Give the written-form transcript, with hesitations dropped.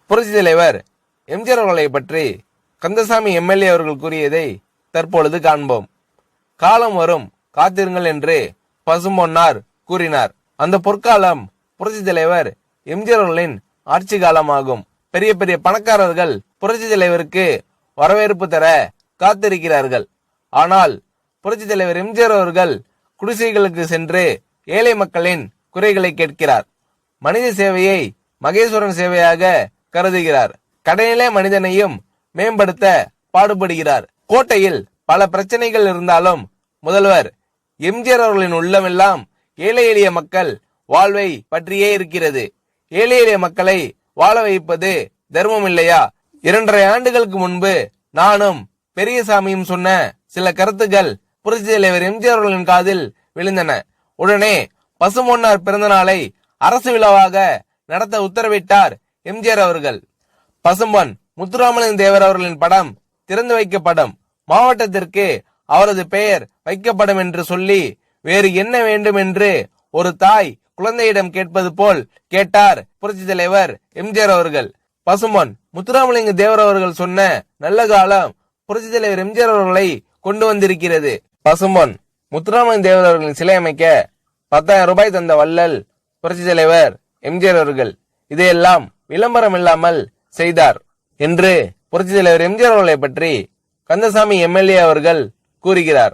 புரட்சி தலைவர் எம்ஜிஆர் அவர்களை பற்றி கந்தசாமி எம்எல்ஏ அவர்கள் கூறியதை தற்பொழுது காண்போம். காலம் வரும் காத்திருங்கள் என்று பசும்பொன்னார் கூறினார். அந்த பொற்காலம் புரட்சி தலைவர் எம்ஜிஆர் அவர்களின் ஆட்சி காலமாகும். பெரிய பெரிய பணக்காரர்கள் புரட்சி தலைவருக்கு வரவேற்பு தர காத்திருக்கிறார்கள். ஆனால் புரட்சி தலைவர் எம்ஜிஆர் அவர்கள் குடிசைகளுக்கு சென்று ஏழை மக்களின் குறைகளை கேட்கிறார். மனித சேவையை மகேஸ்வரன் சேவையாக கருதுகிறார். கடைநிலை மனிதனையும் மேம்படுத்த பாடுபடுகிறார். கோட்டையில் பல பிரச்சனைகள் இருந்தாலும் முதல்வர் எம்ஜிஆர் அவர்களின் உள்ளமெல்லாம் ஏழை எளிய மக்கள் வாழ்வை பற்றியே இருக்கிறது. ஏழை எளிய மக்களை வாழ வைப்பது தர்மம் இல்லையா? 2.5 ஆண்டுகளுக்கு முன்பு நானும் பெரியசாமியும் சொன்ன சில கருத்துக்கள் புரட்சி தலைவர் எம்ஜிஆர் அவர்களின் காதில் விழுந்தன. உடனே பசும்பொன்னார் பிறந்த நாளை அரசு விழாவாக நடத்த உத்தரவிட்டார் எம்ஜிஆர் அவர்கள். பசும்பொன் முத்துராமலிங்க தேவர் அவர்களின் படம் திறந்து வைக்கப்படும், மாவட்டத்திற்கு அவரது பெயர் வைக்கப்படும் என்று சொல்லி வேறு என்ன வேண்டும் என்று ஒரு தாய் குழந்தையிடம் கேட்பது போல் கேட்டார் புரட்சி தலைவர் எம்ஜிஆர் அவர்கள். பசும்பொன் முத்துராமலிங்க தேவர் அவர்கள் சொன்ன நல்ல காலம் புரட்சி தலைவர் எம்ஜிஆர் அவர்களை கொண்டு வந்திருக்கிறது. பசும்பொன் முத்துராமலிங்க தேவர் அவர்களின் சிலை அமைக்க 10,000 ரூபாய் தந்த வள்ளல் புரட்சி தலைவர் எம்ஜிஆர் அவர்கள். இதையெல்லாம் விளம்பரம் இல்லாமல் செய்தார் என்று புரட்சி தலைவர் எம்ஜிஆர் அவர்களை பற்றி கந்தசாமி எம்எல்ஏ அவர்கள் கூறுகிறார்.